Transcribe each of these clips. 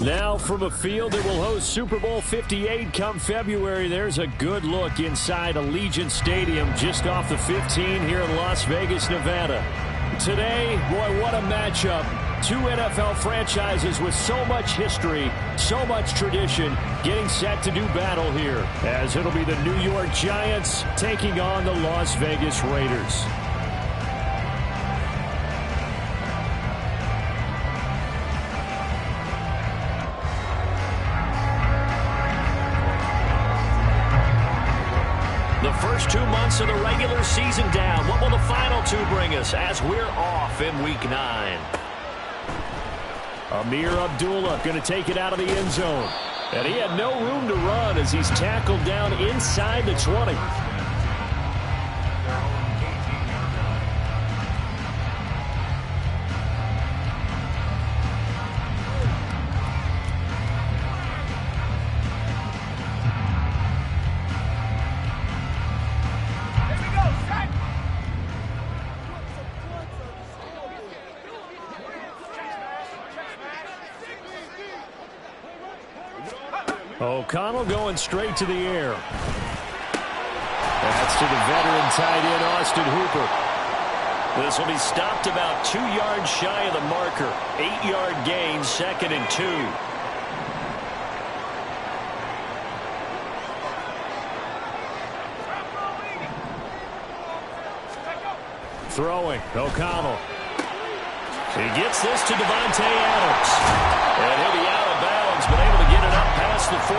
Now from a field that will host Super Bowl 58 come February, there's a good look inside Allegiant Stadium just off the 15 here in Las Vegas, Nevada. Today, boy, what a matchup. Two NFL franchises with so much history, so much tradition, getting set to do battle here, as it'll be the New York Giants taking on the Las Vegas Raiders. The first 2 months of the regular season down. What will the final two bring us as we're off in Week 9? Amir Abdullah going to take it out of the end zone. And he had no room to run as he's tackled down inside the 20. O'Connell going straight to the air. That's to the veteran tight end, Austin Hooper. This will be stopped about 2 yards shy of the marker. 8-yard gain, 2nd and 2. Throwing, O'Connell. He gets this to Devontae Adams. And he'll be out of bounds, but able to get it up past the 45.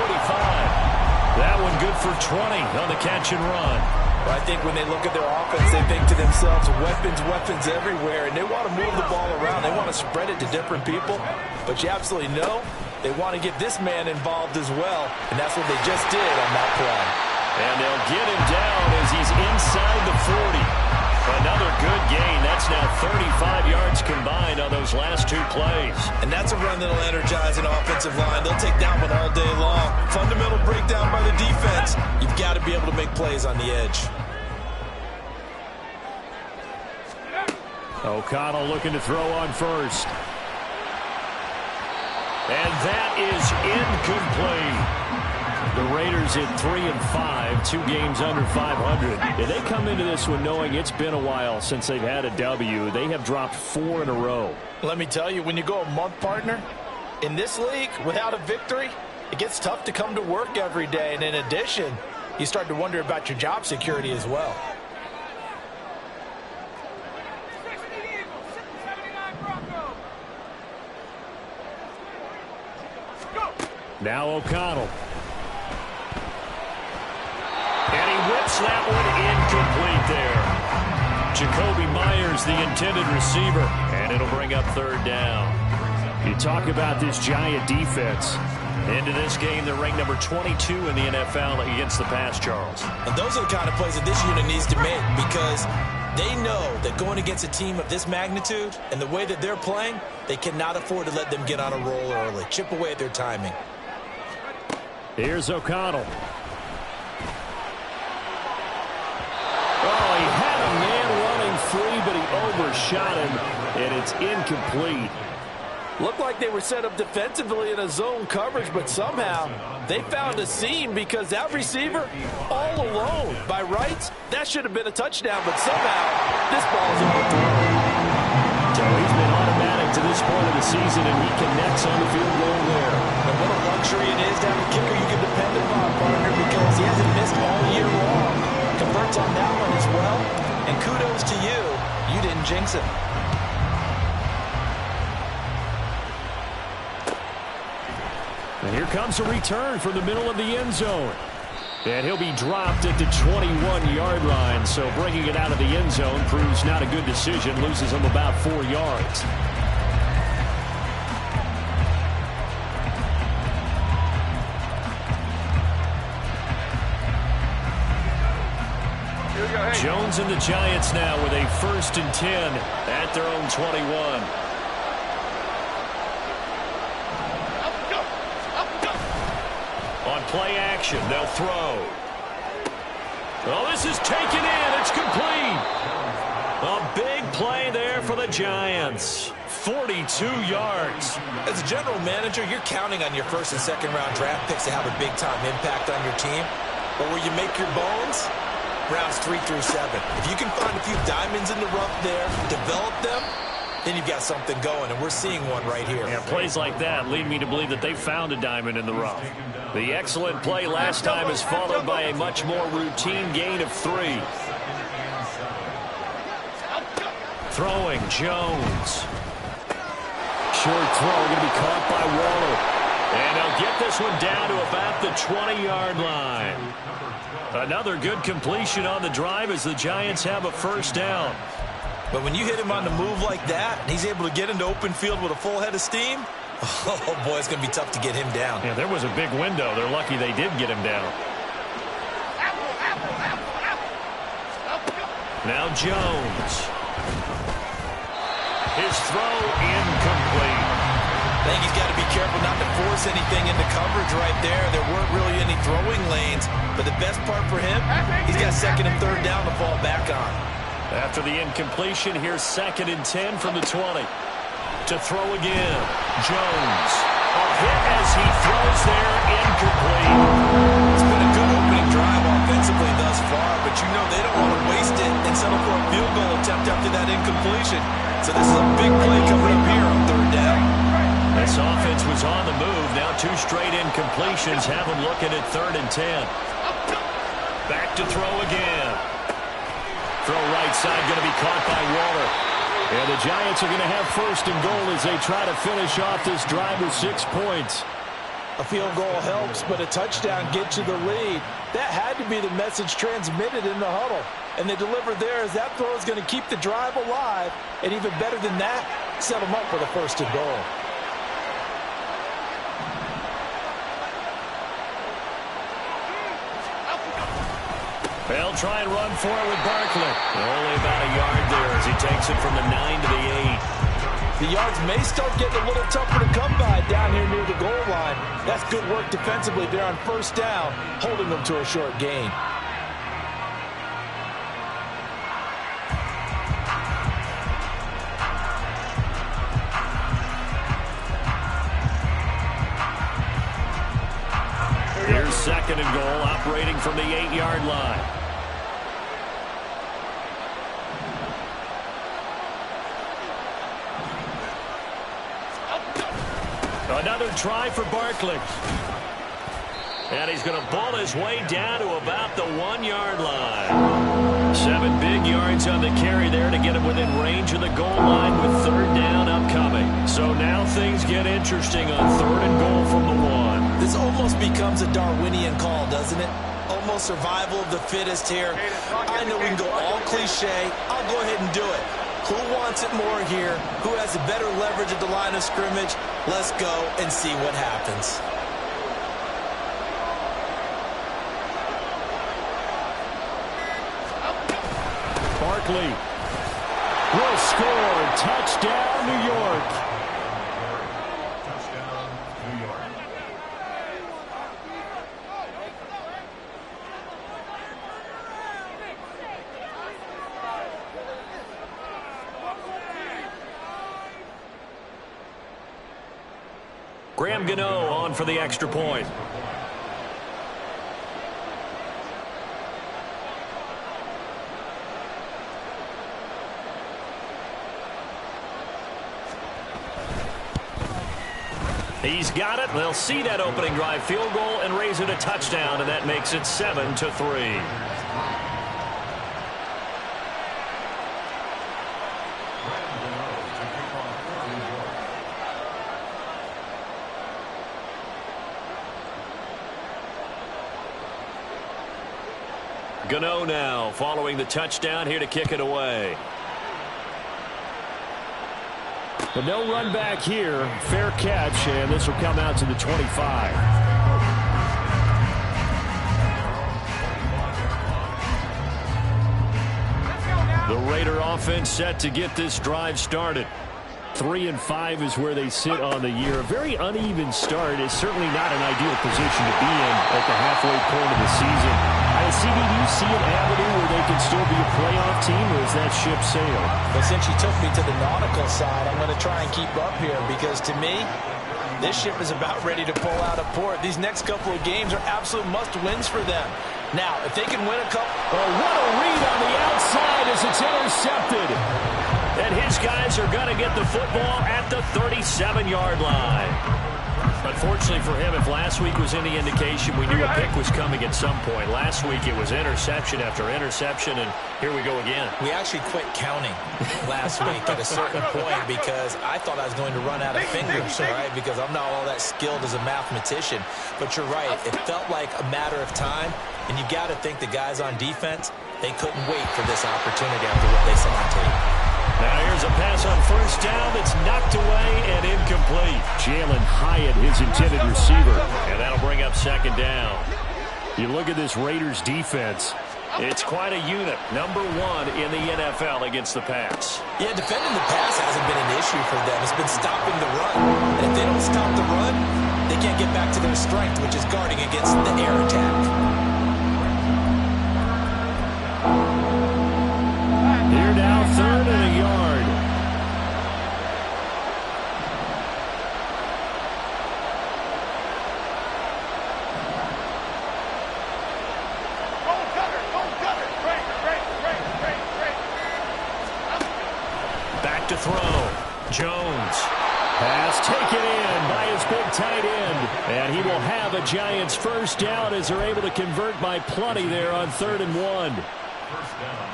That one good for 20 on the catch and run. Well, I think when they look at their offense, they think to themselves, weapons everywhere, and they want to move the ball around. They want to spread it to different people, but you absolutely know they want to get this man involved as well, and that's what they just did on that play. And they'll get him down as he's inside the 40. Another good gain. That's now 35 yards combined on those last 2 plays. And that's a run that'll energize an offensive line. They'll take that one all day long. Fundamental breakdown by the defense. You've got to be able to make plays on the edge. O'Connell looking to throw on first. And that is incomplete. The Raiders at 3-5, 2 games under 500. And they come into this one knowing it's been a while since they've had a W. They have dropped 4 in a row. Let me tell you, when you go a month, partner, in this league, without a victory, it gets tough to come to work every day. And in addition, you start to wonder about your job security as well. Now O'Connell. And he whips that one incomplete there. Jacoby Myers, the intended receiver. And it'll bring up 3rd down. You talk about this Giant defense. Into this game, they're ranked number 22 in the NFL against the pass, Charles. And those are the kind of plays that this unit needs to make, because they know that going against a team of this magnitude and the way that they're playing, they cannot afford to let them get on a roll early. Chip away at their timing. Here's O'Connell. Oh, he had a man running free, but he overshot him, and it's incomplete. Looked like they were set up defensively in a zone coverage, but somehow they found a seam because that receiver all alone. By rights, that should have been a touchdown, but somehow this ball is overthrown. So he's been automatic to this point of the season, and he connects on the field goal there. And what a luxury it is to have a kicker you can depend upon, partner, because he hasn't missed all year long. Converts on that one as well, and kudos to you. You didn't jinx him. And here comes a return from the middle of the end zone. And he'll be dropped at the 21-yard line. So bringing it out of the end zone proves not a good decision. Loses him about 4 yards. Jones and the Giants now with a 1st and 10 at their own 21. On play action, they'll throw. Oh, this is taken in. It's complete. A big play there for the Giants. 42 yards. As a general manager, you're counting on your first and second round draft picks to have a big-time impact on your team. But where you make your bones, rounds 3 through 7. If you can find a few diamonds in the rough there, develop them, then you've got something going, and we're seeing one right here. Yeah, plays like that lead me to believe that they found a diamond in the rough. The excellent play last time is followed by a much more routine gain of 3. Throwing, Jones. Short throw, going to be caught by Waller. And they'll get this one down to about the 20-yard line. Another good completion on the drive as the Giants have a first down. But when you hit him on the move like that, and he's able to get into open field with a full head of steam, oh boy, it's going to be tough to get him down. Yeah, there was a big window. They're lucky they did get him down. Now Jones. His throw incomplete. I think he's got to be careful not to force anything into coverage right there. There weren't really any throwing lanes, but the best part for him, he's got second and third down to fall back on. After the incompletion, here's 2nd and 10 from the 20. To throw again, Jones. A hit as he throws there, incomplete. It's been a good opening drive offensively thus far, but you know they don't want to waste it and settle for a field goal attempt after that incompletion. So this is a big play coming up here on third down. This offense was on the move. Now 2 straight incompletions have them looking at 3rd and 10. Back to throw again. Throw right side, going to be caught by Waller. And the Giants are going to have 1st and goal as they try to finish off this drive with 6 points. A field goal helps, but a touchdown gets you the lead. That had to be the message transmitted in the huddle. And they delivered there as that throw is going to keep the drive alive. And even better than that, set them up for the 1st and goal. They'll try and run for it with Barkley. Only about a yard there as he takes it from the 9 to the 8. The yards may start getting a little tougher to come by down here near the goal line. That's good work defensively there on 1st down, holding them to a short gain. Here's 2nd and goal, operating from the 8-yard line. Another try for Barkley. And he's going to ball his way down to about the 1-yard line. 7 big yards on the carry there to get him within range of the goal line with 3rd down upcoming. So now things get interesting on 3rd and goal from the 1. This almost becomes a Darwinian call, doesn't it? Almost survival of the fittest here. I know we can go all cliche. I'll go ahead and do it. Who wants it more here? Who has a better leverage at the line of scrimmage? Let's go and see what happens. Barkley will score. Touchdown, New York. Graham Gano on for the extra point. He's got it. They'll see that opening drive field goal and raise it a touchdown, and that makes it 7-3. Gano now following the touchdown here to kick it away. But no run back here. Fair catch, and this will come out to the 25. The Raider offense set to get this drive started. 3-5 is where they sit on the year. A very uneven start is certainly not an ideal position to be in at the halfway point of the season. I CD, do you see an avenue where they can still be a playoff team, or is that ship sailed? Well, since you took me to the nautical side, I'm going to try and keep up here because, to me, this ship is about ready to pull out of port. These next couple of games are absolute must-wins for them. Now, if they can win a couple... Oh, what a read on the outside as it's intercepted. And his guys are going to get the football at the 37-yard line. Unfortunately for him, if last week was any indication, we knew a pick was coming at some point. Last week it was interception after interception, and here we go again. We actually quit counting last week at a certain point because I thought I was going to run out of fingers, right? Because I'm not all that skilled as a mathematician. But you're right. It felt like a matter of time, and you got to think the guys on defense, they couldn't wait for this opportunity after what they saw on tape. Now here's a pass on first down that's knocked away and incomplete. Jalin Hyatt, his intended receiver, and that'll bring up second down. You look at this Raiders defense. It's quite a unit. #1 in the NFL against the pass. Yeah, defending the pass hasn't been an issue for them. It's been stopping the run. And if they don't stop the run, they can't get back to their strength, which is guarding against the air attack. Here now, 3rd and a yard. Back to throw. Jones. Pass taken in by his big tight end. And he will have a Giants first down as they're able to convert by plenty there on 3rd and 1.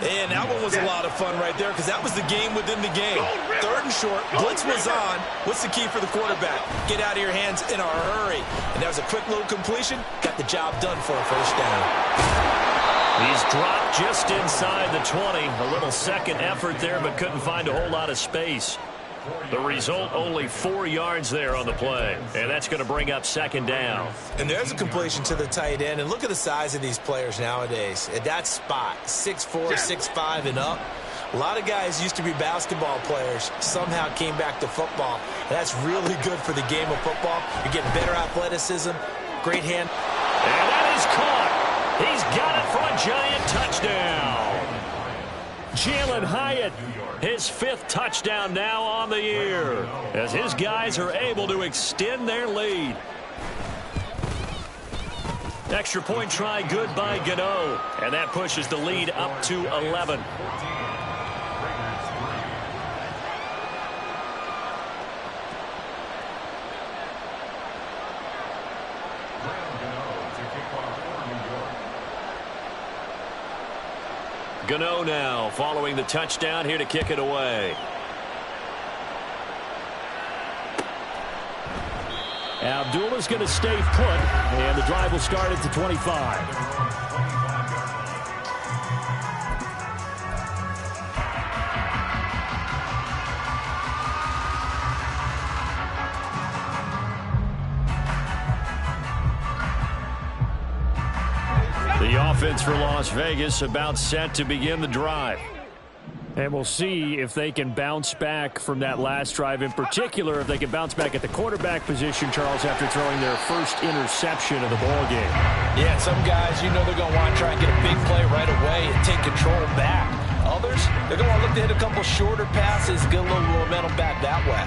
And that one was a lot of fun right there because that was the game within the game. 3rd and short, blitz was on. What's the key for the quarterback? Get out of your hands in a hurry. And that was a quick little completion. Got the job done for a first down. He's dropped just inside the 20. A little second effort there, but couldn't find a whole lot of space. The result, only 4 yards there on the play. And that's going to bring up second down. And there's a completion to the tight end. And look at the size of these players nowadays. At that spot, 6'4", 6'5", and up. A lot of guys used to be basketball players, somehow came back to football. And that's really good for the game of football. You're getting better athleticism, great hand. And that is caught. He's got it for a Giant touchdown. Jalin Hyatt, his 5th touchdown now on the year, as his guys are able to extend their lead. Extra point try good by Gano, and that pushes the lead up to 11. Gano now following the touchdown here to kick it away. Abdullah's going to stay put, and the drive will start at the 25. The offense for Las Vegas about set to begin the drive. And we'll see if they can bounce back from that last drive, in particular if they can bounce back at the quarterback position, Charles, after throwing their first interception of the ballgame. Yeah, some guys, you know they're going to want to try and get a big play right away and take control back. Others, they're going to want to look to hit a couple shorter passes, get a little momentum back that way.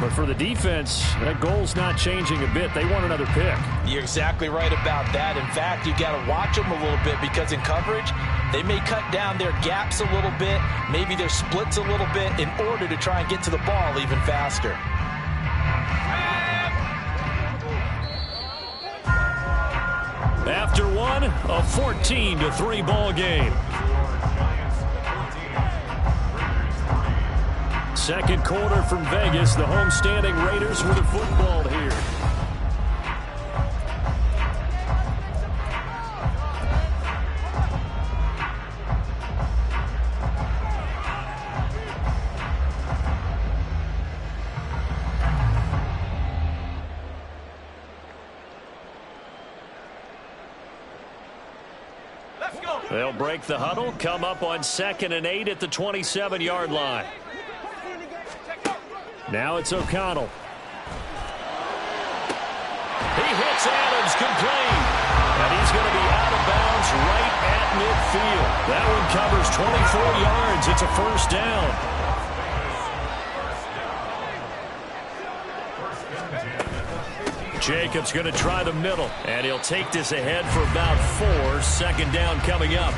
But for the defense, that goal's not changing a bit. They want another pick. You're exactly right about that. In fact, you got to watch them a little bit because in coverage, they may cut down their gaps a little bit, maybe their splits a little bit in order to try and get to the ball even faster. After one, a 14-3 ball game. Second quarter from Vegas. The homestanding Raiders with the football here. They'll break the huddle, come up on 2nd and 8 at the 27-yard line. Now it's O'Connell. He hits Adams complete. And he's going to be out of bounds It's right at midfield. That one covers 24 yards. It's a first down. Jacobs going to try the middle, and he'll take this ahead for about 4. Second down coming up.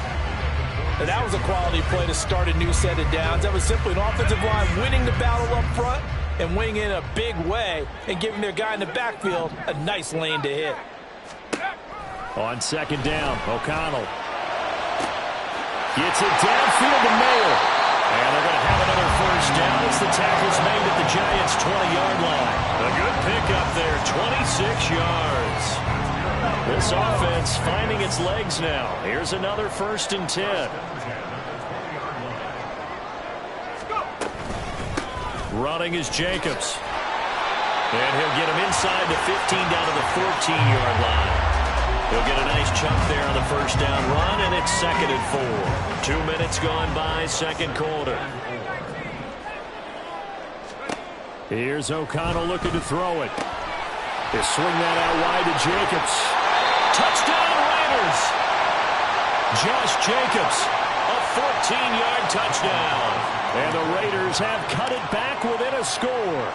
And that was a quality play to start a new set of downs. That was simply an offensive line winning the battle up front and winning in a big way and giving their guy in the backfield a nice lane to hit. On second down, O'Connell gets it downfield to Mayer. And they're going to have another first down as the tackle's made at the Giants' 20-yard line. A good pickup there, 26 yards. This offense finding its legs now. Here's another 1st and 10. Running is Jacobs. And he'll get him inside the 15 down to the 14-yard line. He'll get a nice chunk there on the first down run, and it's 2nd and 4. 2 minutes gone by, second quarter. Here's O'Connell looking to throw it. They swing that out wide to Jacobs. Touchdown, Raiders! Josh Jacobs, a 14-yard touchdown. And the Raiders have cut it back within a score.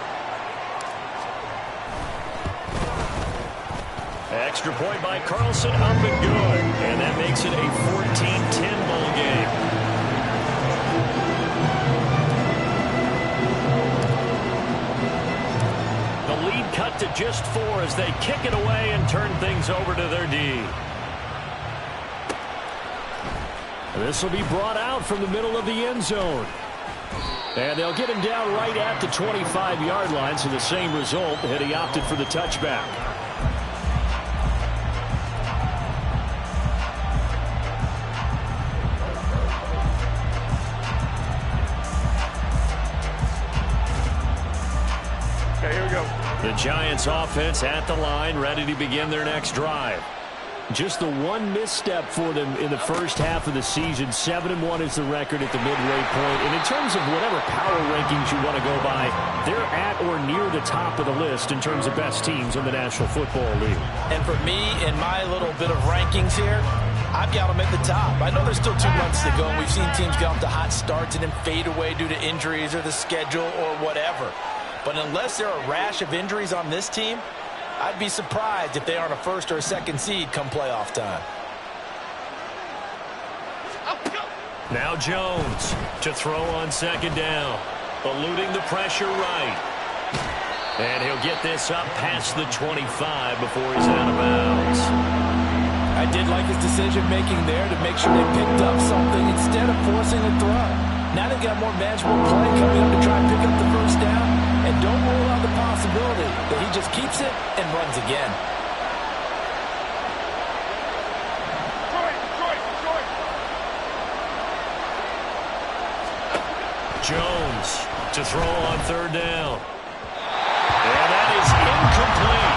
Extra point by Carlson, up and good. And that makes it a 14-10 ball game. The lead cut to just 4 as they kick it away and turn things over to their D. This will be brought out from the middle of the end zone. And they'll get him down right at the 25-yard line, so the same result had he opted for the touchback. The Giants offense at the line, ready to begin their next drive. Just the one misstep for them in the first half of the season. 7-1 is the record at the midway point. And in terms of whatever power rankings you want to go by, they're at or near the top of the list in terms of best teams in the National Football League. And for me, in my little bit of rankings here, I've got them at the top. I know there's still 2 months to go, and we've seen teams get off to hot starts and then fade away due to injuries or the schedule or whatever. But unless there are a rash of injuries on this team, I'd be surprised if they aren't a 1st or a 2nd seed come playoff time. Now Jones to throw on second down. Eluding the pressure right. And he'll get this up past the 25 before he's out of bounds. I did like his decision-making there to make sure they picked up something instead of forcing a throw. Now they've got more manageable play coming up to try and pick up the first down. And don't rule out the possibility that he just keeps it and runs again. Jones to throw on third down. And that is incomplete.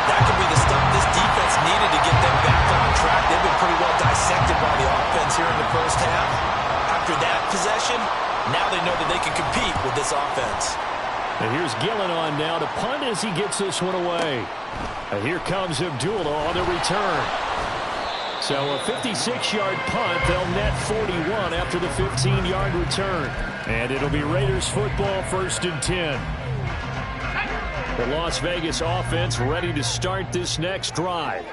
That could be the stuff this defense needed to get them back on track. They've been pretty well dissected by the offense here in the first half. After that possession, now they know that they can compete with this offense. And here's Gillen on now to punt as he gets this one away. And here comes Abdullah on the return. So a 56-yard punt. They'll net 41 after the 15-yard return. And it'll be Raiders football, 1st and 10. The Las Vegas offense ready to start this next drive.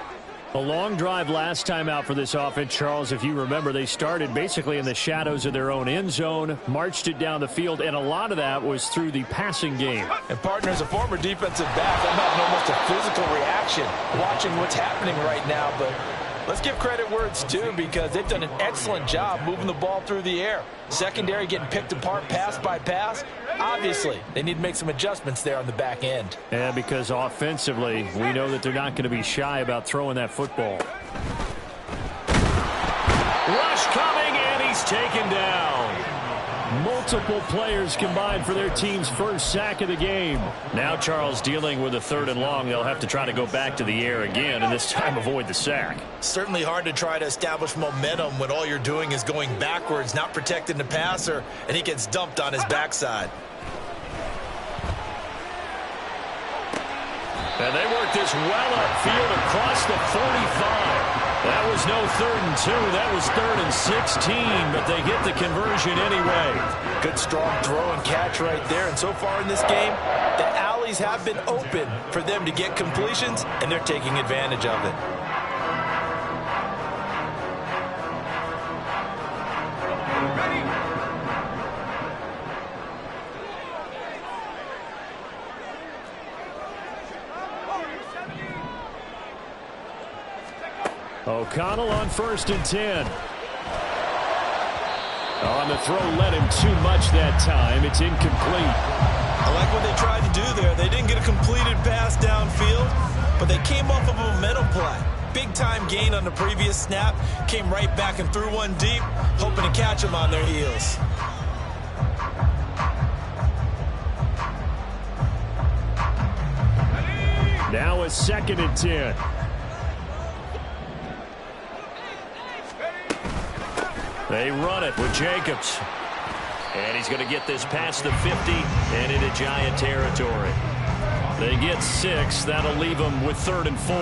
A long drive last time out for this offense, Charles. If you remember, they started basically in the shadows of their own end zone, marched it down the field, and a lot of that was through the passing game. And partner, as a former defensive back, I'm having almost a physical reaction watching what's happening right now. But let's give credit where it's due, because they've done an excellent job moving the ball through the air. Secondary getting picked apart pass by pass. Obviously, they need to make some adjustments there on the back end. Yeah, because offensively, we know that they're not going to be shy about throwing that football. Rush coming, and he's taken down. Multiple players combined for their team's first sack of the game. Now Charles dealing with a 3rd and long. They'll have to try to go back to the air again, and this time avoid the sack. Certainly hard to try to establish momentum when all you're doing is going backwards, not protecting the passer, and he gets dumped on his backside. And they work this well upfield across the 45. That was no 3rd and 2. That was 3rd and 16, but they get the conversion anyway. Good strong throw and catch right there. And so far in this game, the alleys have been open for them to get completions, and they're taking advantage of it. O'Connell on 1st and 10. On the throw, led him too much that time. It's incomplete. I like what they tried to do there. They didn't get a completed pass downfield, but they came off of a momentum play. Big-time gain on the previous snap. Came right back and threw one deep, hoping to catch them on their heels. Now a 2nd and 10. They run it with Jacobs. And he's going to get this past the 50 and into Giant territory. They get 6. That'll leave them with 3rd and 4.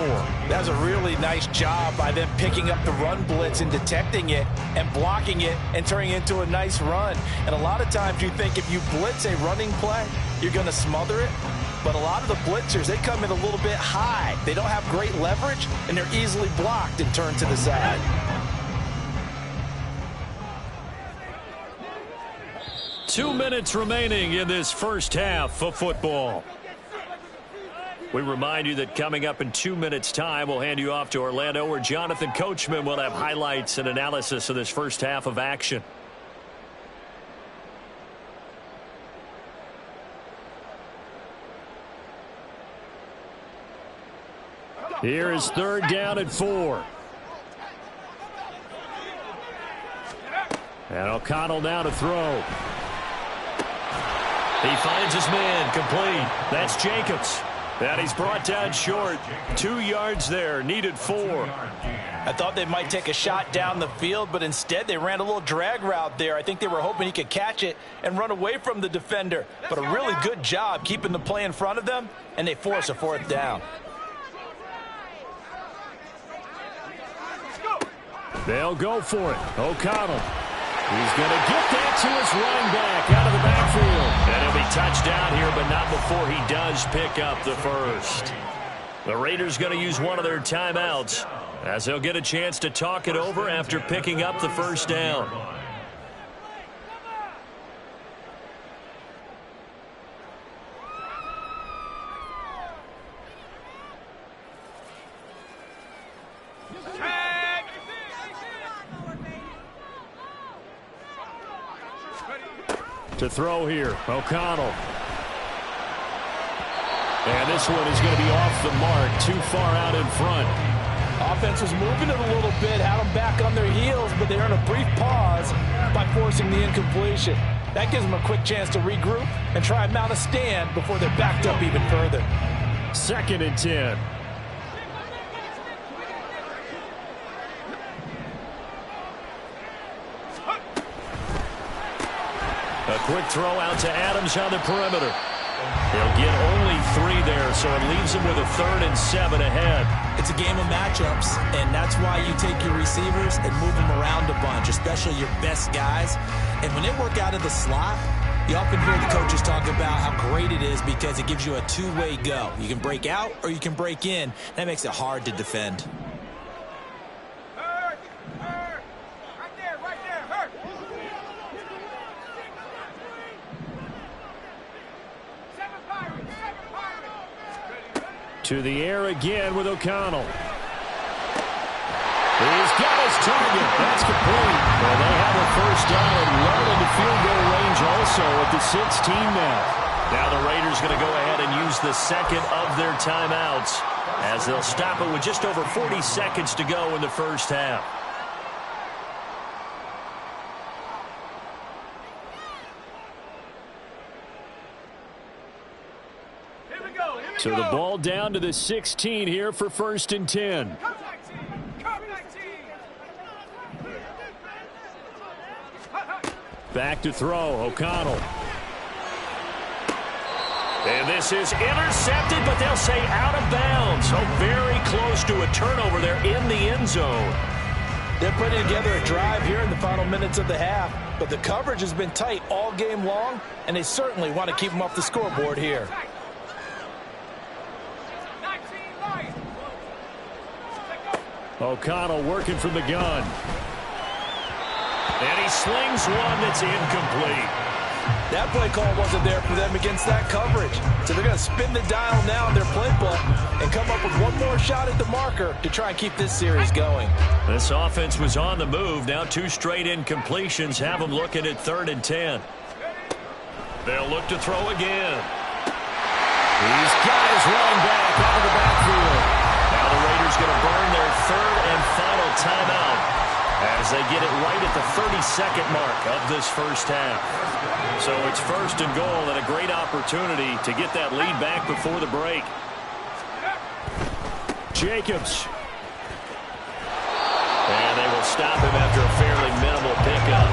That's a really nice job by them picking up the run blitz and detecting it and blocking it and turning it into a nice run. And a lot of times you think if you blitz a running play, you're going to smother it. But a lot of the blitzers, they come in a little bit high. They don't have great leverage, and they're easily blocked and turned to the side. Two minutes remaining in this first half of football. We remind you that coming up in 2 minutes' time, we'll hand you off to Orlando, where Jonathan Coachman will have highlights and analysis of this first half of action. Here is 3rd down and 4. And O'Connell now to throw. He finds his man, complete. That's Jacobs. And he's brought down short. 2 yards there, needed 4. I thought they might take a shot down the field, but instead they ran a little drag route there. I think they were hoping he could catch it and run away from the defender. But a really good job keeping the play in front of them, and they force a 4th down. They'll go for it. O'Connell. He's going to get that to his running back out of the backfield. And he'll be touchdown here, but not before he does pick up the first. The Raiders going to use one of their timeouts as they'll get a chance to talk it over after picking up the first down. To throw here, O'Connell. And this one is going to be off the mark, too far out in front. Offense was moving it a little bit, had them back on their heels, but they're in a brief pause by forcing the incompletion. That gives them a quick chance to regroup and try and mount a stand before they're backed up even further. 2nd and 10. A quick throw out to Adams on the perimeter. He'll get only 3 there, so it leaves him with a 3rd and 7 ahead. It's a game of matchups, and that's why you take your receivers and move them around a bunch, especially your best guys. And when they work out of the slot, you often hear the coaches talk about how great it is because it gives you a two-way go. You can break out or you can break in. That makes it hard to defend. To the air again with O'Connell. He's got his target. That's complete. Well, they have a first down and well into field goal range also at the 16 now. Now the Raiders going to go ahead and use the second of their timeouts as they'll stop it with just over 40 seconds to go in the first half. So the ball down to the 16 here for 1st and 10. Back to throw, O'Connell. And this is intercepted, but they'll say out of bounds. So very close to a turnover there in the end zone. They're putting together a drive here in the final minutes of the half, but the coverage has been tight all game long, and they certainly want to keep them off the scoreboard here. O'Connell working from the gun. And he slings one that's incomplete. That play call wasn't there for them against that coverage. So they're going to spin the dial now in their playbook and come up with one more shot at the marker to try and keep this series going. This offense was on the move. Now 2 straight incompletions have them looking at 3rd and 10. They'll look to throw again. He's got his running back out of the backfield. Now the Raiders going to burn their 3rd and final timeout as they get it right at the 32nd mark of this first half. So it's 1st and goal and a great opportunity to get that lead back before the break. Jacobs. And they will stop him after a fairly minimal pickup.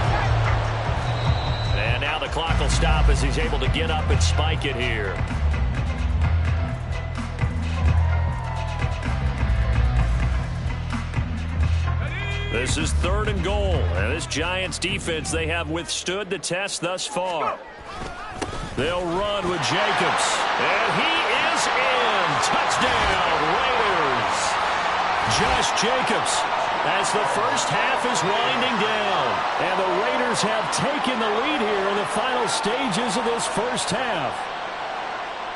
And now the clock will stop as he's able to get up and spike it here. This is 3rd and goal, and this Giants defense, they have withstood the test thus far. They'll run with Jacobs, and he is in. Touchdown, Raiders. Josh Jacobs, as the first half is winding down, and the Raiders have taken the lead here in the final stages of this first half.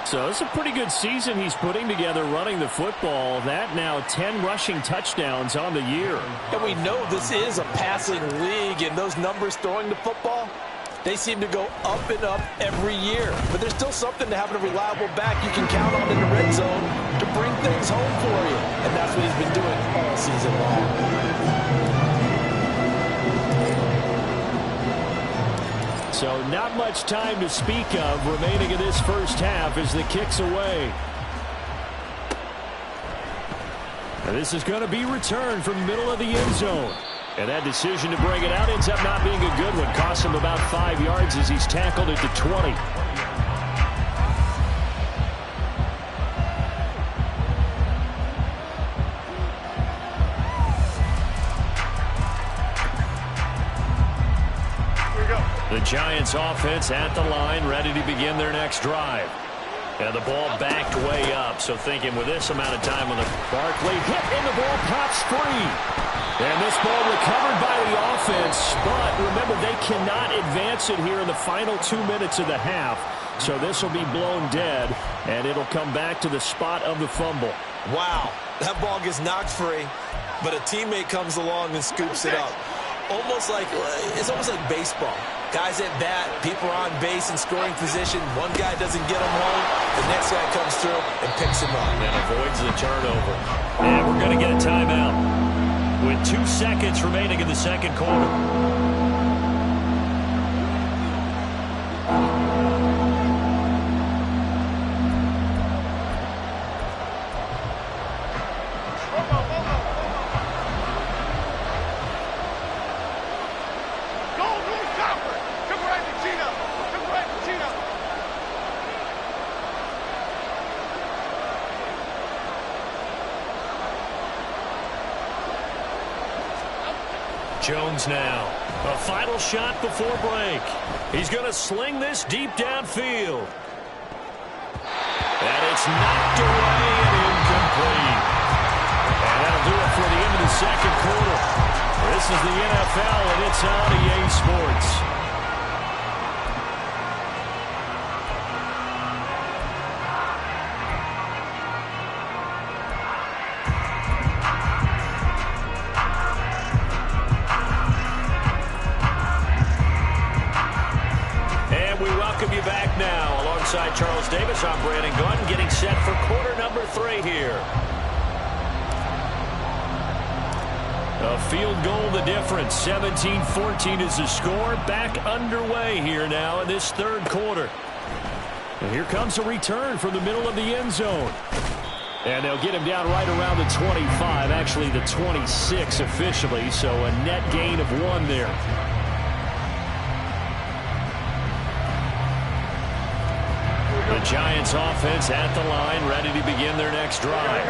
So it's a pretty good season he's putting together running the football. That now 10 rushing touchdowns on the year. And we know this is a passing league, and those numbers throwing the football, they seem to go up and up every year. But there's still something to having a reliable back you can count on in the red zone to bring things home for you. And that's what he's been doing all season long. So not much time to speak of remaining in this first half as the kick's away. And this is going to be returned from the middle of the end zone. And that decision to bring it out ends up not being a good one. Costs him about 5 yards as he's tackled at the 20. The Giants offense at the line, ready to begin their next drive. And the ball backed way up, so thinking with this amount of time on the Barkley hit and the ball pops free. And this ball recovered by the offense, but remember they cannot advance it here in the final 2 minutes of the half. So this will be blown dead, and it'll come back to the spot of the fumble. Wow, that ball gets knocked free, but a teammate comes along and scoops it up. It's almost like baseball. Guys at bat, people are on base in scoring position. One guy doesn't get him home. The next guy comes through and picks him up. And avoids the turnover. And we're going to get a timeout with 2 seconds remaining in the second quarter. Jones now. A final shot before break. He's going to sling this deep downfield. And it's knocked away and incomplete. And that'll do it for the end of the second quarter. This is the NFL, and it's on EA Sports. Alongside Charles Davis, I'm Brandon Gunn, getting set for quarter number 3 here. A field goal the difference. 17-14 is the score. Back underway here now in this third quarter. And here comes a return from the middle of the end zone. And they'll get him down right around the 25, actually the 26 officially, so a net gain of 1 there. The Giants offense at the line, ready to begin their next drive.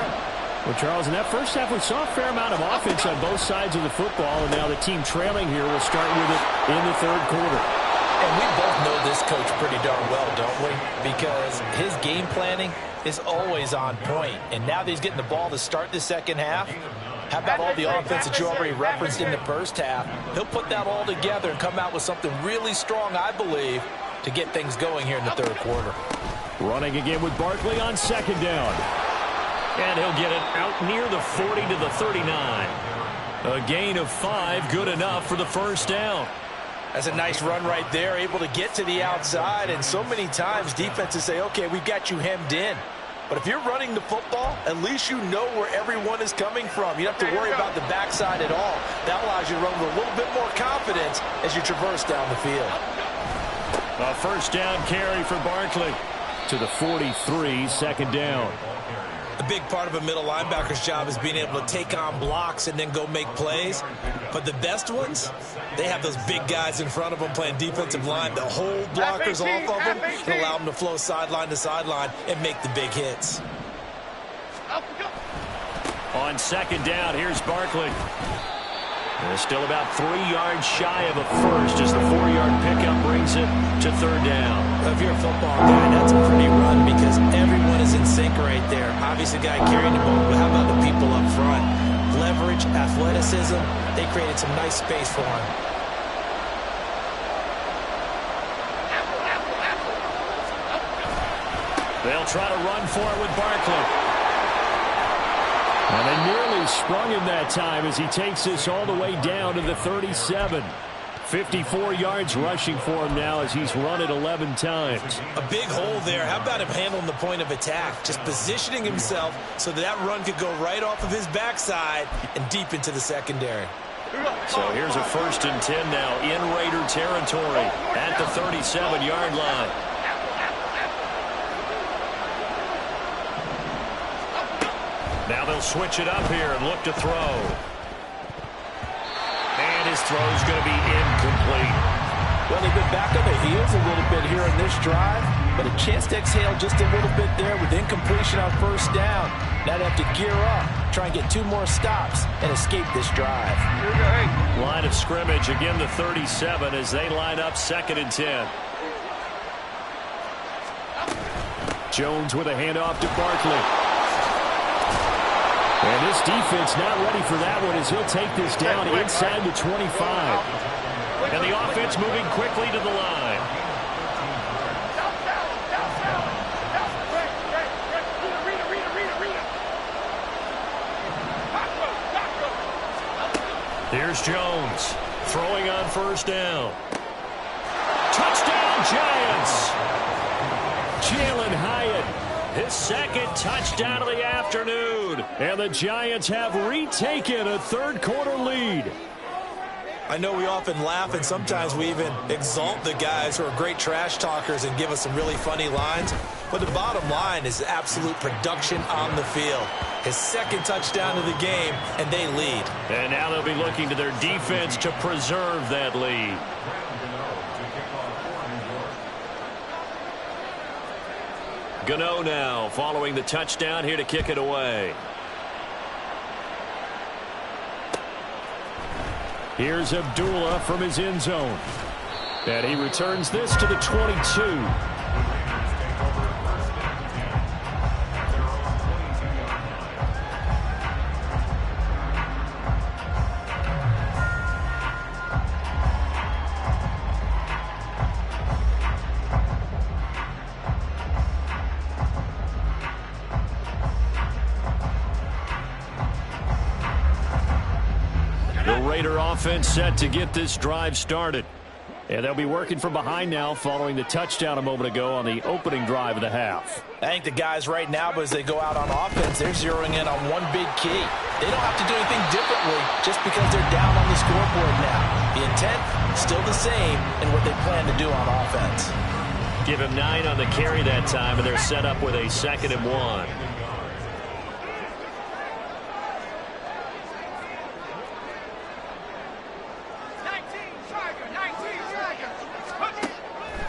Well, Charles, in that first half, we saw a fair amount of offense on both sides of the football, and now the team trailing here will start with it in the third quarter. And we both know this coach pretty darn well, don't we? Because his game planning is always on point. And now that he's getting the ball to start the second half, how about all the offense that you already referenced in the first half? He'll put that all together and come out with something really strong, I believe, to get things going here in the third quarter. Running again with Barkley on second down. And he'll get it out near the 40 to the 39. A gain of 5, good enough for the first down. That's a nice run right there, able to get to the outside. And so many times defenses say, okay, we've got you hemmed in. But if you're running the football, at least you know where everyone is coming from. You don't have to worry about the backside at all. That allows you to run with a little bit more confidence as you traverse down the field. A first down carry for Barkley to the 43, second down. A big part of a middle linebacker's job is being able to take on blocks and then go make plays. But the best ones, they have those big guys in front of them playing defensive line that hold blockers off of them and allow them to flow sideline to sideline and make the big hits. On second down, here's Barkley. They're still about 3 yards shy of a first as the 4-yard pickup brings it to third down. If you're a football guy, that's a pretty run because everyone is in sync right there. Obviously, the guy carrying the ball, but how about the people up front? Leverage, athleticism, they created some nice space for him. They'll try to run for it with Barkley. And they nearly sprung him that time as he takes this all the way down to the 37. 54 yards rushing for him now as he's run it 11 times. A big hole there. How about him handling the point of attack? Just positioning himself so that run could go right off of his backside and deep into the secondary. So here's a 1st and 10 now in Raider territory at the 37-yard line. Now they'll switch it up here and look to throw. And his throw's going to be incomplete. Well, they've been back on the heels a little bit here in this drive, but a chance to exhale just a little bit there with incompletion on first down. Now they have to gear up, try and get 2 more stops, and escape this drive. Line of scrimmage, again the 37 as they line up 2nd and 10. Jones with a handoff to Barkley. And this defense not ready for that one as he'll take this down inside the 25. And the offense moving quickly to the line. Here's Jones throwing on first down. Touchdown Giants! Jalen Hyatt, his 2nd touchdown of the afternoon. And the Giants have retaken a third quarter lead. I know we often laugh and sometimes we even exalt the guys who are great trash talkers and give us some really funny lines. But the bottom line is absolute production on the field. His 2nd touchdown of the game, and they lead. And now they'll be looking to their defense to preserve that lead. Gano now following the touchdown here to kick it away. Here's Abdullah from his end zone. And he returns this to the 22. Offense set to get this drive started. And they'll be working from behind now following the touchdown a moment ago on the opening drive of the half. I think the guys right now, as they go out on offense, they're zeroing in on one big key. They don't have to do anything differently just because they're down on the scoreboard now. The intent, still the same in what they plan to do on offense. Give him 9 on the carry that time, and they're set up with a 2nd and 1.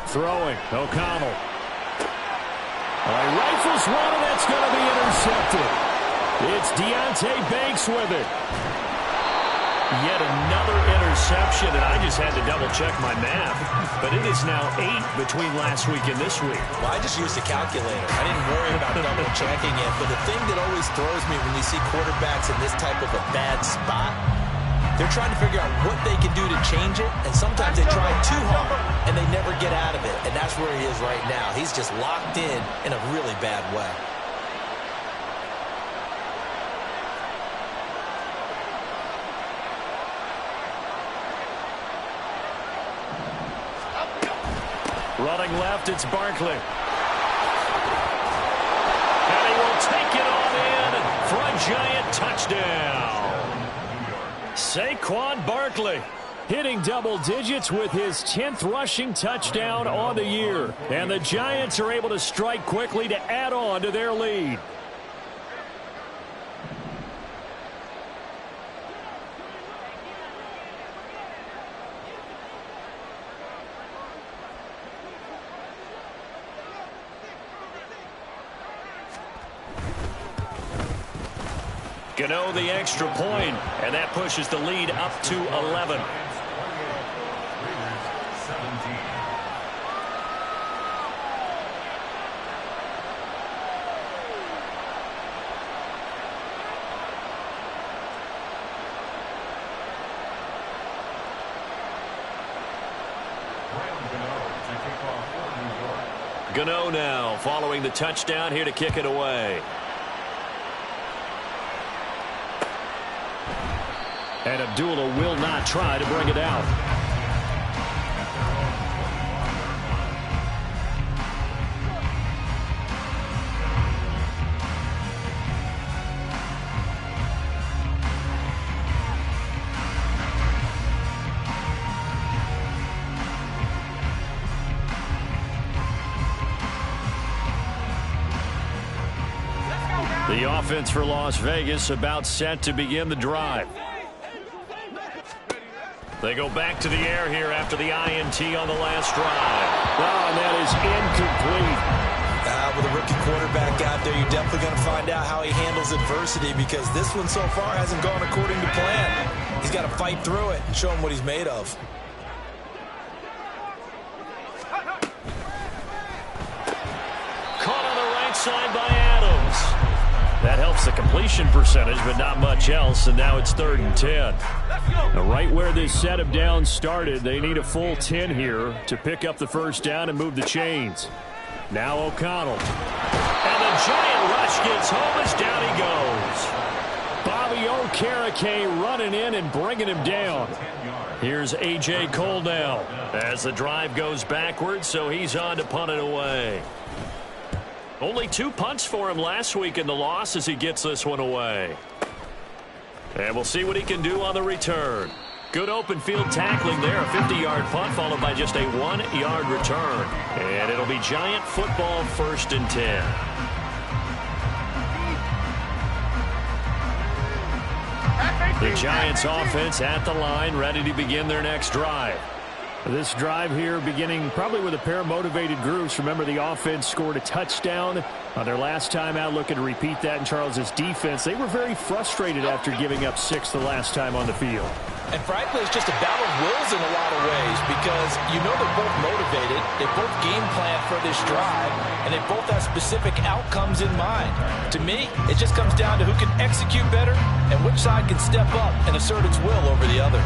Throwing, O'Connell. Fires one, and that's going to be intercepted. It's Deonte Banks with it. Yet another interception, and I just had to double-check my math. But it is now 8 between last week and this week. Well, I just used a calculator. I didn't worry about double-checking it. But the thing that always throws me when you see quarterbacks in this type of a bad spot, they're trying to figure out what they can do to change it, and sometimes they try too hard, and they never get out of it. And that's where he is right now. He's just locked in a really bad way. Running left, it's Barkley. And he will take it on in for a Giant touchdown. Saquon Barkley hitting double digits with his 10th rushing touchdown on the year. And the Giants are able to strike quickly to add on to their lead. Gano the extra point, and that pushes the lead up to 11. Gano now following the touchdown here to kick it away. And Abdullah will not try to bring it out. The offense for Las Vegas about set to begin the drive. They go back to the air here after the INT on the last drive. Oh, and that is incomplete. With a rookie quarterback out there, you're definitely going to find out how he handles adversity, because this one so far hasn't gone according to plan. He's got to fight through it and show him what he's made of. Caught on the right side by Adams. That helps the completion percentage, but not much else, and now it's 3rd and 10. Now, right where this set of downs started, they need a full 10 here to pick up the first down and move the chains. Now O'Connell. And the Giant rush gets home as down he goes. Bobby Okereke running in and bringing him down. Here's A.J. Cole now as the drive goes backwards, so he's on to punt it away. Only 2 punts for him last week in the loss as he gets this one away. And we'll see what he can do on the return. Good open field tackling there. A 50-yard punt followed by just a 1-yard return. And it'll be Giant football 1st and 10. The Giants offense at the line, ready to begin their next drive. This drive here beginning probably with a pair of motivated groups. Remember, the offense scored a touchdown on their last time out, looking to repeat that in Charles' defense. They were very frustrated after giving up 6 the last time on the field. And frankly, it's just a battle of wills in a lot of ways, because you know they're both motivated, they both game plan for this drive, and they both have specific outcomes in mind. To me, it just comes down to who can execute better and which side can step up and assert its will over the other.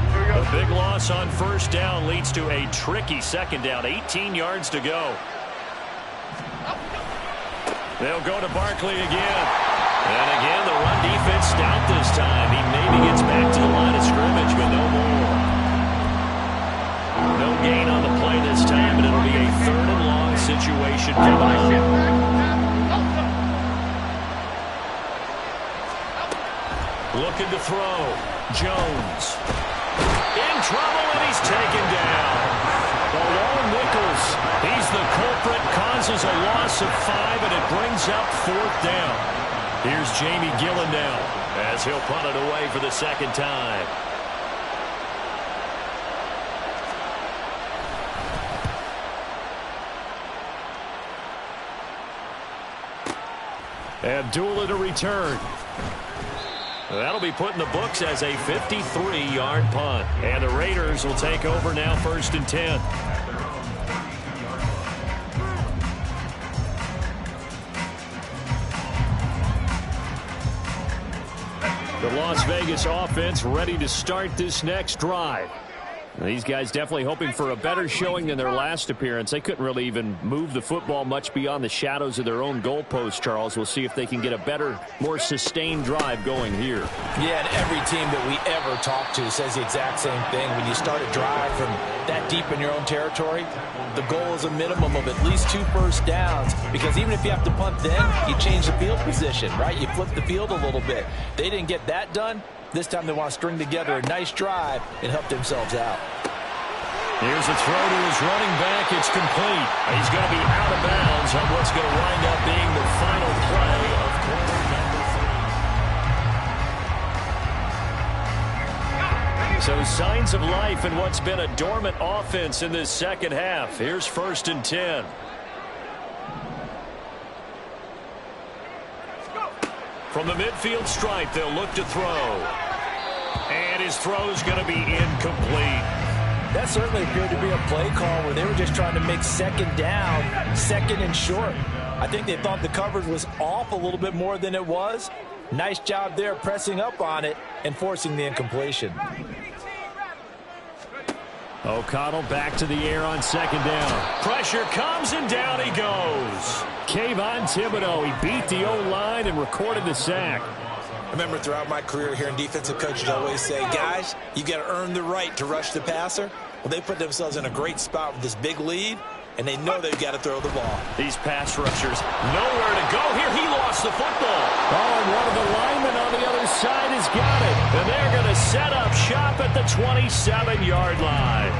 A big loss on first down leads to a tricky second down. 18 yards to go. They'll go to Barkley again. And again, the run defense stout this time. He maybe gets back to the line of scrimmage, but no more. No gain on the play this time, and it'll be a 3rd and long situation coming up. Looking to throw. Jones. In trouble, and he's taken down. The lone Nichols, he's the culprit, causes a loss of 5, and it brings up 4th down. Here's Jamie Gillen now as he'll punt it away for the 2nd time. Abdullah to return. That'll be put in the books as a 53-yard punt. And the Raiders will take over now, 1st and 10. The Las Vegas offense ready to start this next drive. These guys definitely hoping for a better showing than their last appearance. They couldn't really even move the football much beyond the shadows of their own goalpost, Charles. We'll see if they can get a better, more sustained drive going here. Yeah, and every team that we ever talk to says the exact same thing. When you start a drive from that deep in your own territory, the goal is a minimum of at least 2 first downs, because even if you have to punt then, you change the field position, right? You flip the field a little bit. They didn't get that done. This time they want to string together a nice drive and help themselves out. Here's a throw to his running back. It's complete. He's going to be out of bounds on what's going to wind up being the final play of quarter number 3. So signs of life in what's been a dormant offense in this second half. Here's 1st and 10. From the midfield stripe, they'll look to throw. And his throw's going to be incomplete. That certainly appeared to be a play call where they were just trying to make second down, 2nd and short. I think they thought the coverage was off a little bit more than it was. Nice job there pressing up on it and forcing the incompletion. O'Connell back to the air on 2nd down. Pressure comes and down he goes. Kayvon Thibodeaux, he beat the O-line and recorded the sack. I remember throughout my career hearing defensive coaches always say, guys, you got to earn the right to rush the passer. Well, they put themselves in a great spot with this big lead, and they know they've got to throw the ball. These pass rushers, nowhere to go here. He lost the football. Oh, and one of the linemen on the other side has got it. And they're going to set up shop at the 27-yard line.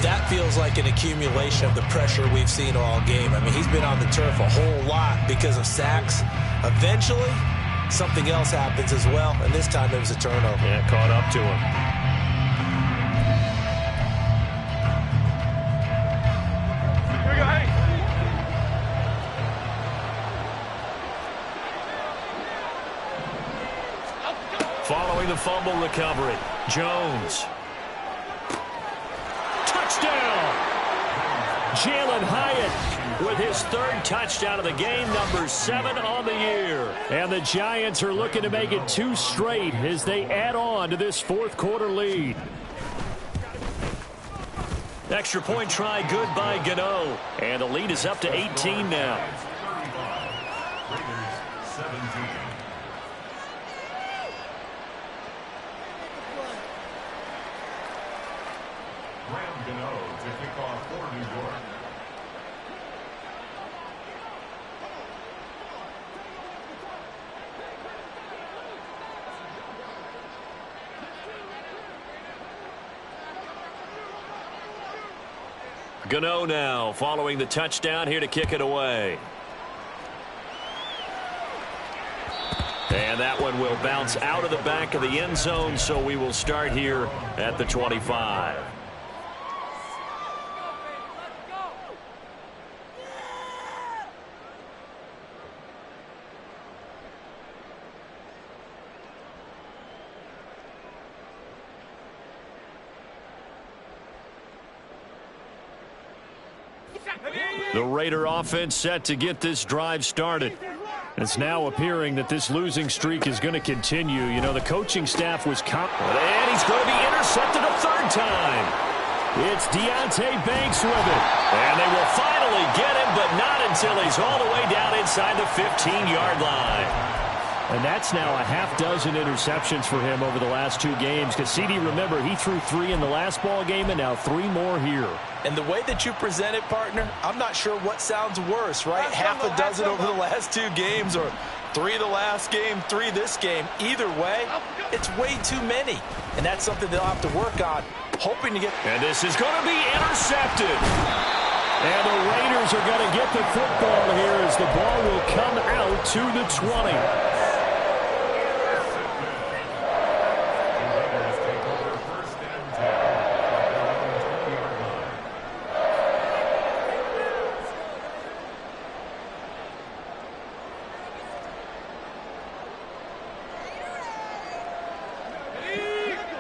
That feels like an accumulation of the pressure we've seen all game. I mean, he's been on the turf a whole lot because of sacks. Eventually, something else happens as well, and this time it was a turnover. Yeah, caught up to him. Following the fumble recovery, Jones. Touchdown! Jalen Hyatt with his 3rd touchdown of the game, number 7 on the year. And the Giants are looking to make it 2 straight as they add on to this 4th quarter lead. Extra point try good by Gano. And the lead is up to 18 now. Gano now following the touchdown here to kick it away. And that one will bounce out of the back of the end zone, so we will start here at the 25. The Raider offense set to get this drive started. It's now appearing that this losing streak is going to continue. You know, the coaching staff was confident, and he's going to be intercepted a 3rd time. It's Deonte Banks with it. And they will finally get him, but not until he's all the way down inside the 15-yard line. And that's now a half dozen interceptions for him over the last 2 games. Because, CD, remember, he threw 3 in the last ball game and now 3 more here. And the way that you present it, partner, I'm not sure what sounds worse, right? Half a dozen over the last 2 games, or 3 the last game, 3 this game. Either way, it's way too many. And that's something they'll have to work on, hoping to get. And this is going to be intercepted. And the Raiders are going to get the football here as the ball will come out to the 20.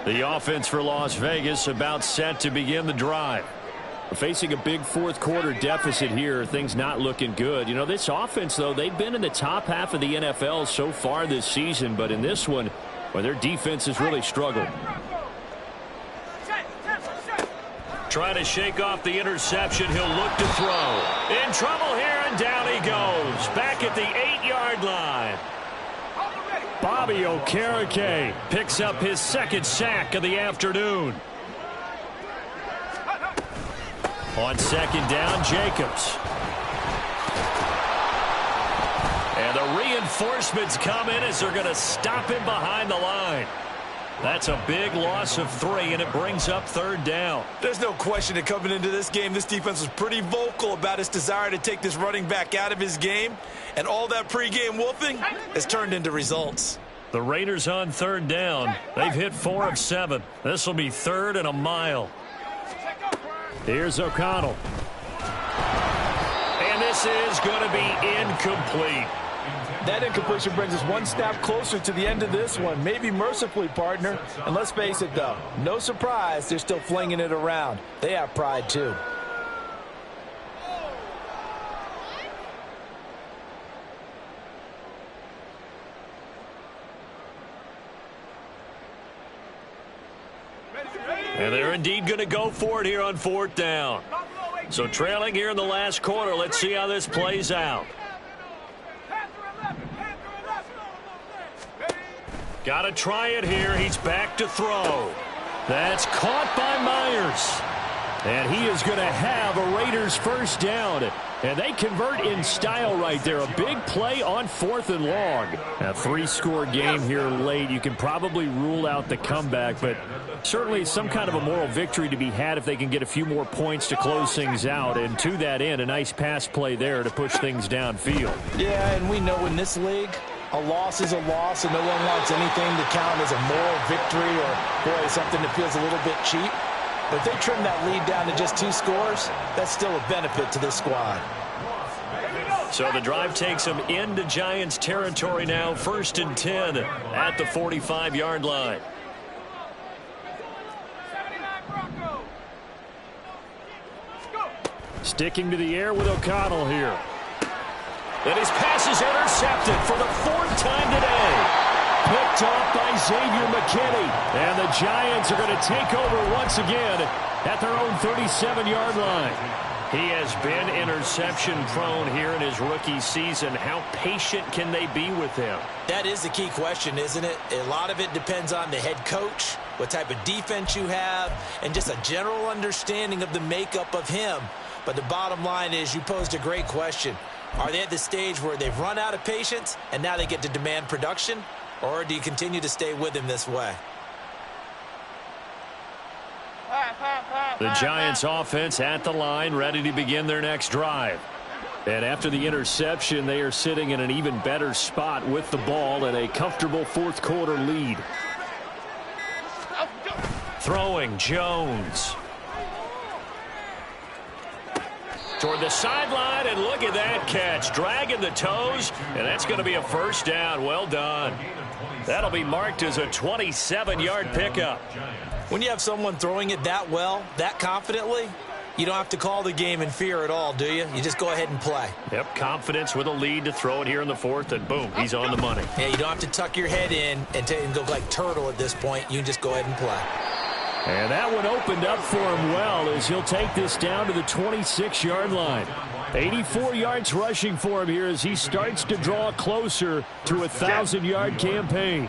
The offense for Las Vegas about set to begin the drive. Facing a big fourth quarter deficit here, things not looking good. You know, this offense, though, they've been in the top half of the NFL so far this season, but in this one, well, their defense has really struggled. Trying to shake off the interception. He'll look to throw. In trouble here, and down he goes. Back at the 8-yard line. Bobby Okereke picks up his second sack of the afternoon. On second down, Jacobs. And the reinforcements come in as they're going to stop him behind the line. That's a big loss of 3, and it brings up third down. There's no question that coming into this game, this defense was pretty vocal about its desire to take this running back out of his game, and all that pregame wolfing has turned into results. The Raiders on third down. They've hit 4 of 7. This will be third and a mile. Here's O'Connell. And this is going to be incomplete. That incompletion brings us one snap closer to the end of this one. Maybe mercifully, partner. And let's face it, though, no surprise, they're still flinging it around. They have pride, too. And they're indeed going to go for it here on fourth down. So trailing here in the last quarter, let's see how this plays out. Got to try it here. He's back to throw. That's caught by Myers. And he is going to have a Raiders first down. And they convert in style right there. A big play on 4th and long. A 3-score game here late. You can probably rule out the comeback, but certainly some kind of a moral victory to be had if they can get a few more points to close things out. And to that end, a nice pass play there to push things downfield. Yeah, and we know in this league, a loss is a loss, and no one wants anything to count as a moral victory or, boy, something that feels a little bit cheap. But if they trim that lead down to just 2 scores, that's still a benefit to this squad. So the drive takes them into Giants territory now, 1st and 10 at the 45-yard line. Sticking to the air with O'Connell here. And his pass is intercepted for the 4th time today. Picked off by Xavier McKinney. And the Giants are going to take over once again at their own 37-yard line. He has been interception prone here in his rookie season. How patient can they be with him? That is the key question, isn't it? A lot of it depends on the head coach, what type of defense you have, and just a general understanding of the makeup of him. But the bottom line is you posed a great question. Are they at the stage where they've run out of patience and now they get to demand production? Or do you continue to stay with him this way? The Giants offense at the line, ready to begin their next drive. And after the interception, they are sitting in an even better spot with the ball and a comfortable 4th quarter lead. Throwing Jones. Toward the sideline, and look at that catch. Dragging the toes, and that's going to be a first down. Well done. That'll be marked as a 27-yard pickup. When you have someone throwing it that well, that confidently, you don't have to call the game in fear at all, do you? You just go ahead and play. Yep, confidence with a lead to throw it here in the 4th, and boom, he's on the money. Yeah, you don't have to tuck your head in and go like turtle at this point. You can just go ahead and play. And that one opened up for him well as he'll take this down to the 26-yard line. 84 yards rushing for him here as he starts to draw closer to a 1,000-yard campaign.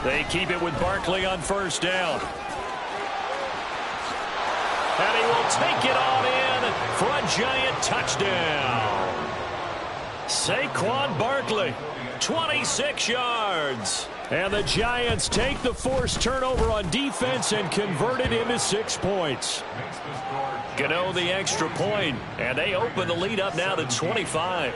They keep it with Barkley on first down. And he will take it on in for a Giant touchdown. Saquon Barkley, 26 yards. And the Giants take the forced turnover on defense and convert it into 6 points. Gano the extra point, and they open the lead up now to 25.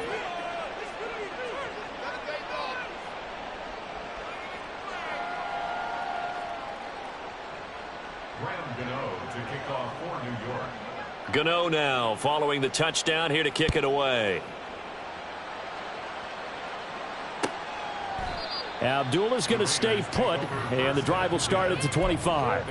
Gano now following the touchdown here to kick it away. Abdullah's going to stay put, and the drive will start at the 25.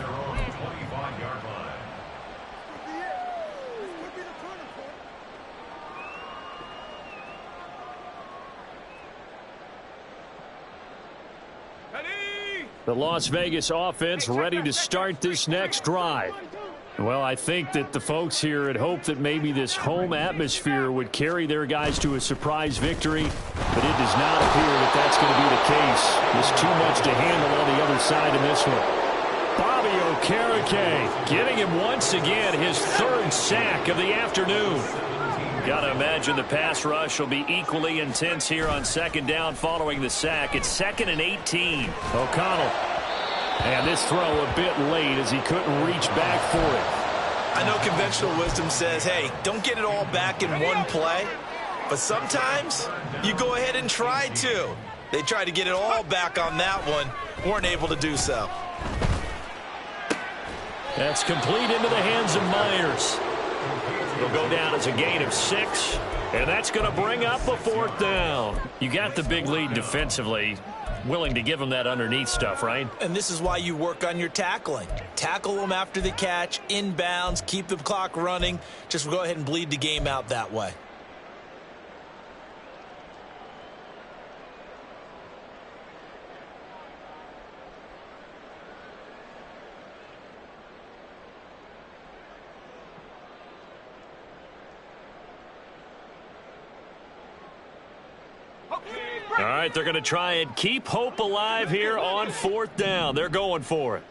The Las Vegas offense ready to start this next drive. Well, I think that the folks here had hoped that maybe this home atmosphere would carry their guys to a surprise victory, but it does not appear that that's going to be the case. There's too much to handle on the other side in this one. Bobby Okereke getting him once again his third sack of the afternoon. Got to imagine the pass rush will be equally intense here on second down following the sack. It's 2nd and 18. O'Connell. And this throw a bit late as he couldn't reach back for it. I know conventional wisdom says, hey, don't get it all back in one play. But sometimes you go ahead and try to. They tried to get it all back on that one. Weren't able to do so. That's complete into the hands of Myers. It'll go down as a gain of 6, and that's going to bring up a 4th down. You got the big lead defensively. Willing to give them that underneath stuff, right? And this is why you work on your tackling. Tackle them after the catch, inbounds, keep the clock running. Just go ahead and bleed the game out that way. All right, they're going to try and keep hope alive here on 4th down. They're going for it.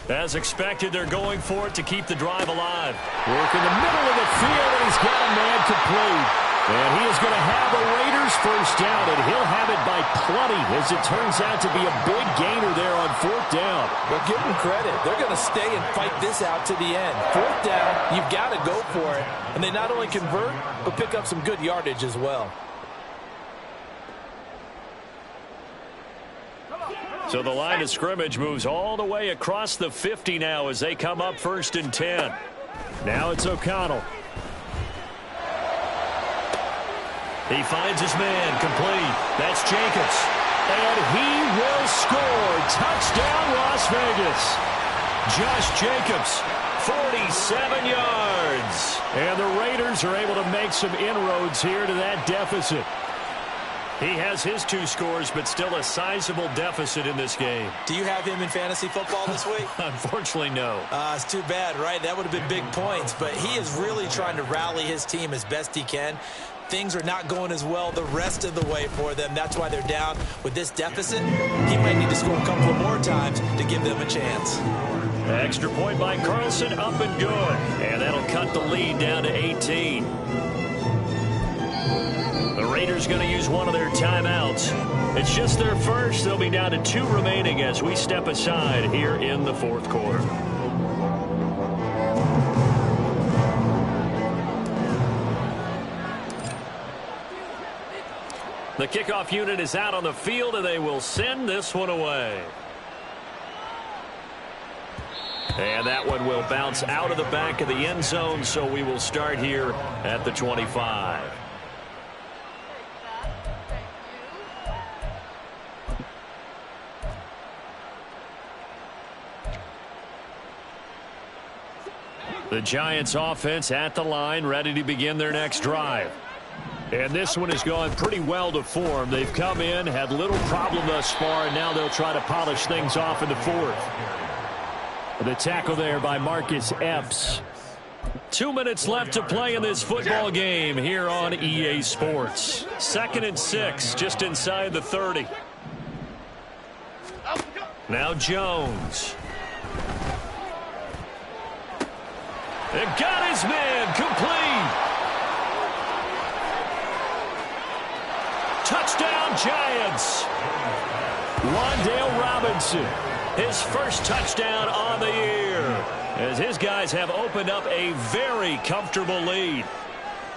As expected, they're going for it to keep the drive alive. Work in the middle of the field, and he's got a man complete. And he is going to have the Raiders first down, and he'll have it by plenty, as it turns out to be a big gainer there on 4th down. Well, give them credit. They're going to stay and fight this out to the end. 4th down, you've got to go for it. And they not only convert, but pick up some good yardage as well. So the line of scrimmage moves all the way across the 50 now as they come up 1st and 10. Now it's O'Connell. He finds his man complete. That's Jacobs. And he will score. Touchdown, Las Vegas. Josh Jacobs, 47 yards. And the Raiders are able to make some inroads here to that deficit. He has his 2 scores, but still a sizable deficit in this game. Do you have him in fantasy football this week? Unfortunately, no. It's too bad, right? That would have been big points, but he is really trying to rally his team as best he can. Things are not going as well the rest of the way for them. That's why they're down with this deficit. He might need to score a couple more times to give them a chance. Extra point by Carlson, up and good. And that'll cut the lead down to 18. The Raiders going to use one of their timeouts. It's just their first. They'll be down to 2 remaining as we step aside here in the 4th quarter. The kickoff unit is out on the field, and they will send this one away. And that one will bounce out of the back of the end zone, so we will start here at the 25. The Giants offense at the line, ready to begin their next drive. And this one has gone pretty well to form. They've come in, had little problem thus far, and now they'll try to polish things off in the 4th. The tackle there by Marcus Epps. 2 minutes left to play in this football game here on EA Sports. 2nd and 6, just inside the 30. Now Jones. And got his man complete. Touchdown, Giants. Wan'Dale Robinson, his first touchdown on the year, as his guys have opened up a very comfortable lead.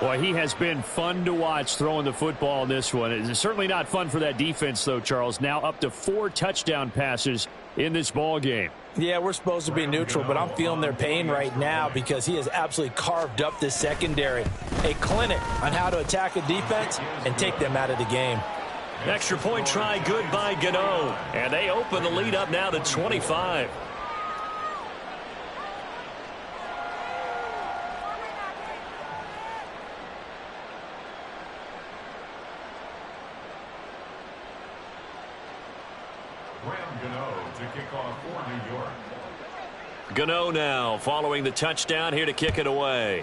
Boy, he has been fun to watch throwing the football in this one. It's certainly not fun for that defense, though, Charles. Now up to 4 touchdown passes in this ball game. Yeah, we're supposed to be neutral, but I'm feeling their pain right now because he has absolutely carved up this secondary. A clinic on how to attack a defense and take them out of the game. Extra point try good by Gano. And they open the lead up now to 25. To kick off for New York. Gano now following the touchdown here to kick it away.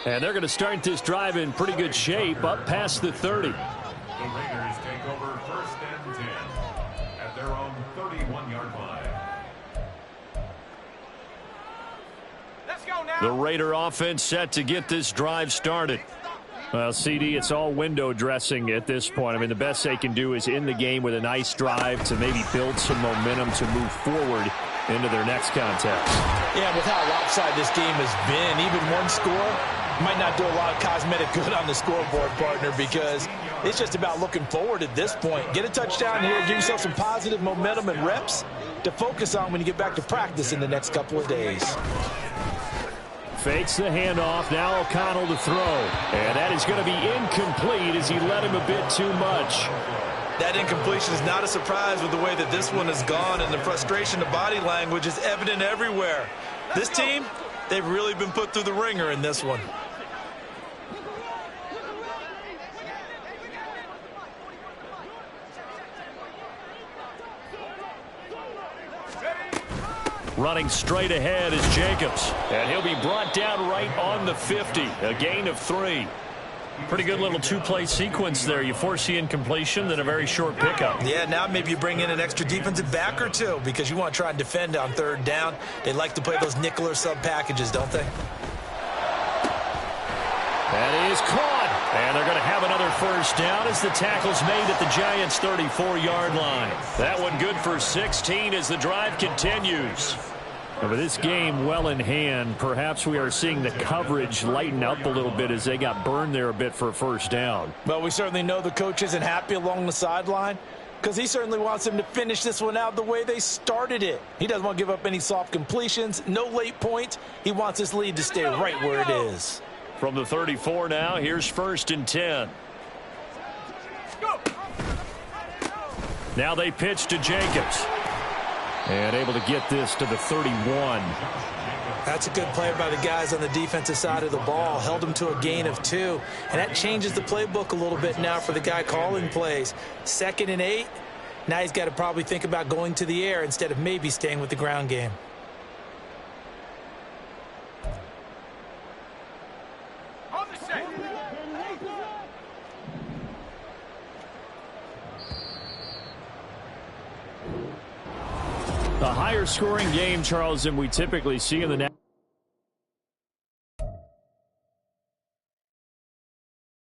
And they're going to start this drive in pretty good shape up past the 30. The Raiders take over 1st and 10 at their own 31-yard line. Let's go now. The Raider offense set to get this drive started. Well, CD, it's all window dressing at this point. I mean, the best they can do is in the game with a nice drive to maybe build some momentum to move forward into their next contest. Yeah, with how lopsided this game has been, even one score might not do a lot of cosmetic good on the scoreboard, partner, because it's just about looking forward at this point. Get a touchdown here, give yourself some positive momentum and reps to focus on when you get back to practice in the next couple of days. Fakes the handoff. Now O'Connell to throw. And that is going to be incomplete as he led him a bit too much. That incompletion is not a surprise with the way that this one has gone, and the frustration of body language is evident everywhere. This team, they've really been put through the ringer in this one. Running straight ahead is Jacobs. And he'll be brought down right on the 50. A gain of 3. Pretty good little two-play sequence there. You force the incompletion, then a very short pickup. Yeah, now maybe you bring in an extra defensive back or two because you want to try and defend on 3rd down. They like to play those nickel or sub packages, don't they? That is caught. And they're going to have another 1st down as the tackle's made at the Giants' 34-yard line. That one good for 16 as the drive continues. And with this game well in hand, perhaps we are seeing the coverage lighten up a little bit as they got burned there a bit for a 1st down. Well, we certainly know the coach isn't happy along the sideline because he certainly wants them to finish this one out the way they started it. He doesn't want to give up any soft completions, no late points. He wants this lead to stay right where it is. From the 34 now, here's 1st and 10. Now they pitch to Jacobs. And able to get this to the 31. That's a good play by the guys on the defensive side of the ball. Held him to a gain of 2. And that changes the playbook a little bit now for the guy calling plays. 2nd and 8. Now he's got to probably think about going to the air instead of maybe staying with the ground game. A higher scoring game, Charles, than we typically see in the